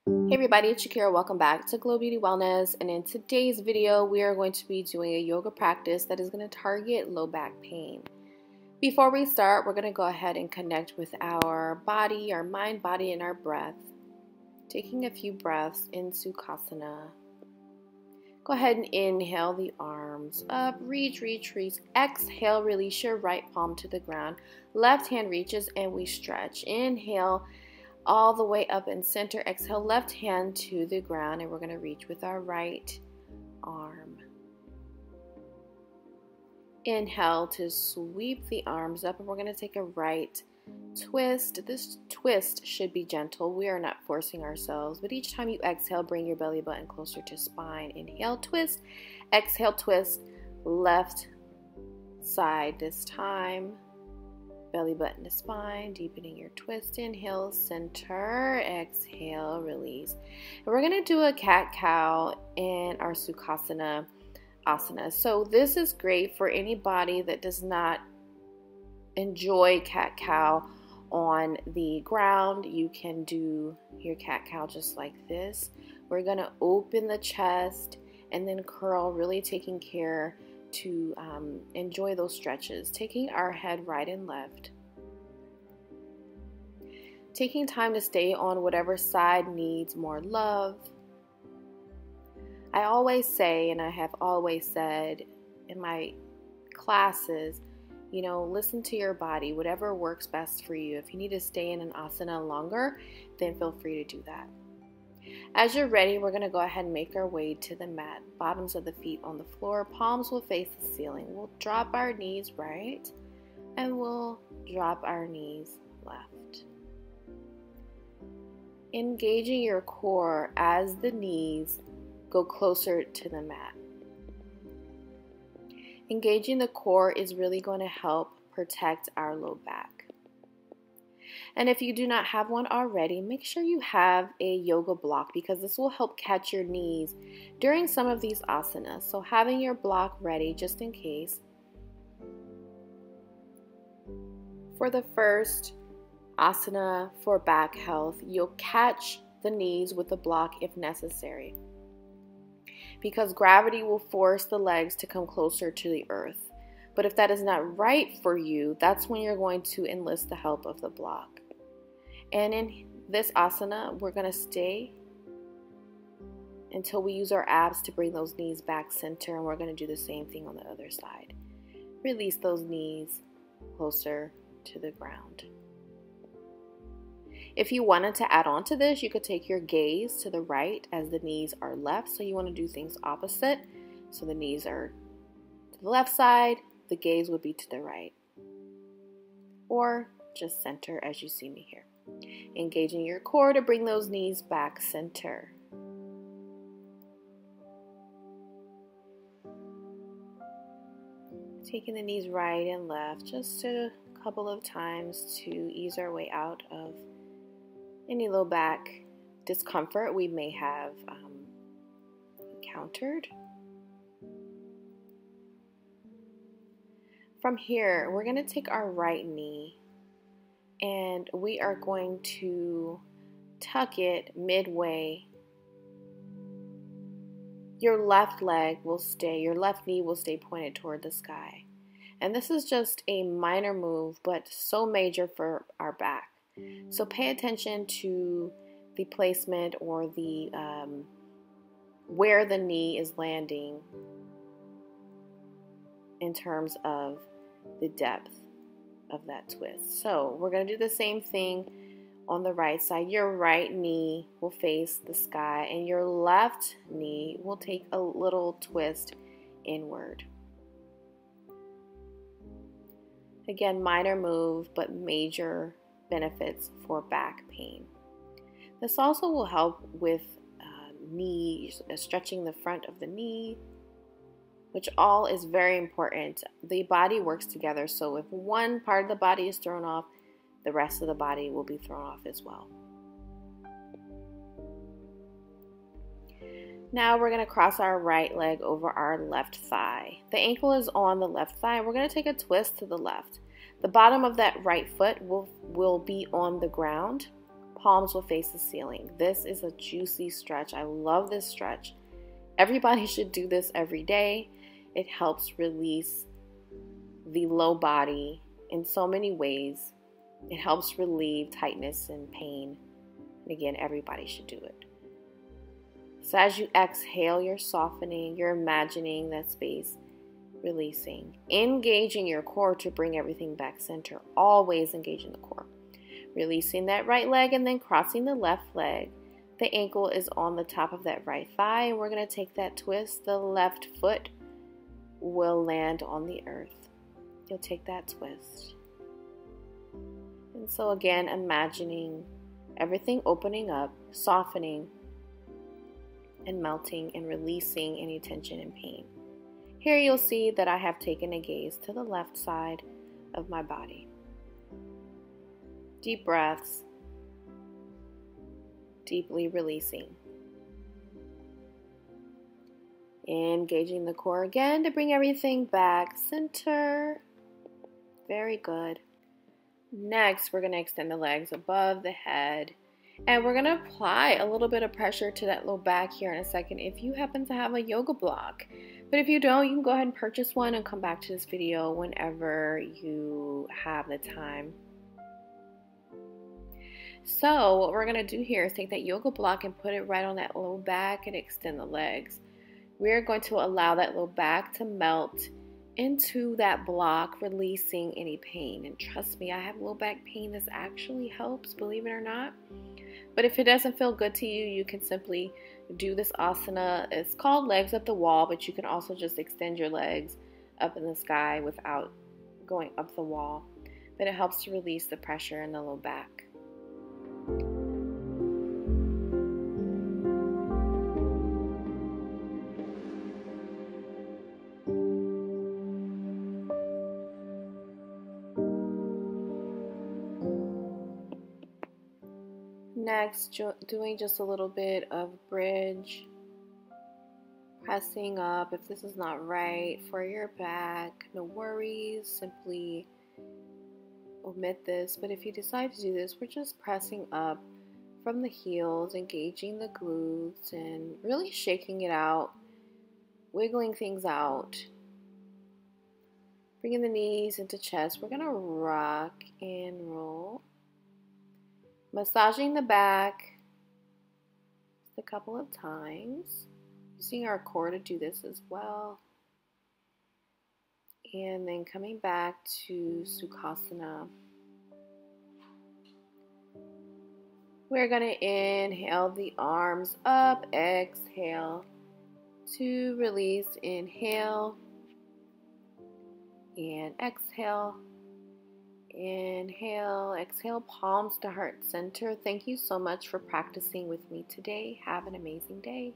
Hey everybody, it's Shakira. Welcome back to Glow Beauty Wellness, and in today's video we are going to be doing a yoga practice that is going to target low back pain. Before we start, we're going to go ahead and connect with our body, our mind, body, and our breath. Taking a few breaths in Sukhasana. Go ahead and inhale the arms up, reach. Exhale, release your right palm to the ground. Left hand reaches and we stretch. Inhale all the way up and center. Exhale, left hand to the ground, and we're going to reach with our right arm. Inhale to sweep the arms up, and we're going to take a right twist. This twist should be gentle. We are not forcing ourselves, but each time you exhale, bring your belly button closer to spine. Inhale, twist. Exhale, twist. Left side this time. Belly button to spine, deepening your twist. Inhale, center. Exhale, release. And we're going to do a cat-cow in our Sukhasana asana. So this is great for anybody that does not enjoy cat-cow on the ground. You can do your cat-cow just like this. We're going to open the chest and then curl, really taking care to enjoy those stretches, taking our head right and left, taking time to stay on whatever side needs more love. I always say, and I have always said in my classes, listen to your body, whatever works best for you. If you need to stay in an asana longer, then feel free to do that. As you're ready, we're going to go ahead and make our way to the mat. Bottoms of the feet on the floor, palms will face the ceiling. We'll drop our knees right, and we'll drop our knees left. Engaging your core as the knees go closer to the mat. Engaging the core is really going to help protect our low back. And if you do not have one already, make sure you have a yoga block, because this will help catch your knees during some of these asanas. So having your block ready just in case. For the first asana for back health, you'll catch the knees with the block if necessary, because gravity will force the legs to come closer to the earth. But if that is not right for you, that's when you're going to enlist the help of the block. And in this asana, we're going to stay until we use our abs to bring those knees back center, and we're going to do the same thing on the other side. Release those knees closer to the ground. If you wanted to add on to this, you could take your gaze to the right as the knees are left. So you want to do things opposite. So the knees are to the left side, the gaze would be to the right. Or just center as you see me here. Engaging your core to bring those knees back center. Taking the knees right and left just a couple of times to ease our way out of any low back discomfort we may have encountered. From here, we're going to take our right knee and we are going to tuck it midway. Your left leg will stay, your left knee will stay pointed toward the sky. And this is just a minor move, but so major for our back. So pay attention to the placement or the where the knee is landing in terms of the depth of that twist. So we're going to do the same thing on the right side. Your right knee will face the sky and your left knee will take a little twist inward. Again, minor move, but major benefits for back pain. This also will help with stretching the front of the knee, which all is very important. The body works together, so if one part of the body is thrown off, the rest of the body will be thrown off as well. Now we're going to cross our right leg over our left thigh. The ankle is on the left thigh. We're going to take a twist to the left. The bottom of that right foot will be on the ground. palms will face the ceiling. This is a juicy stretch. I love this stretch. Everybody should do this every day. It helps release the low body in so many ways. It helps relieve tightness and pain. And again, everybody should do it. So as you exhale, you're softening, you're imagining that space releasing, engaging your core to bring everything back center. Always engaging the core. Releasing that right leg and then crossing the left leg. The ankle is on the top of that right thigh, and we're going to take that twist. The left foot will land on the earth. You'll take that twist. And so again, imagining everything opening up, softening, and melting and releasing any tension and pain. Here you'll see that I have taken a gaze to the left side of my body. Deep breaths, deeply releasing. Engaging the core again to bring everything back center. Very good. Next, we're going to extend the legs above the head. And we're going to apply a little bit of pressure to that low back here in a second if you happen to have a yoga block. But if you don't, you can go ahead and purchase one and come back to this video whenever you have the time. So what we're going to do here is take that yoga block and put it right on that low back and extend the legs. We're going to allow that low back to melt into that block, releasing any pain. And trust me, I have low back pain. This actually helps, believe it or not. But if it doesn't feel good to you, you can simply do this asana. It's called legs up the wall, but you can also just extend your legs up in the sky without going up the wall. But it helps to release the pressure in the low back. Next, doing just a little bit of bridge, pressing up. If this is not right for your back, no worries, simply omit this. But if you decide to do this, we're just pressing up from the heels, engaging the glutes and really shaking it out, wiggling things out, bringing the knees into chest. We're going to rock and roll. Massaging the back just a couple of times, using our core to do this as well. And then coming back to Sukhasana. We're going to inhale the arms up, exhale to release, inhale and exhale. Inhale, exhale, palms to heart center. Thank you so much for practicing with me today. Have an amazing day.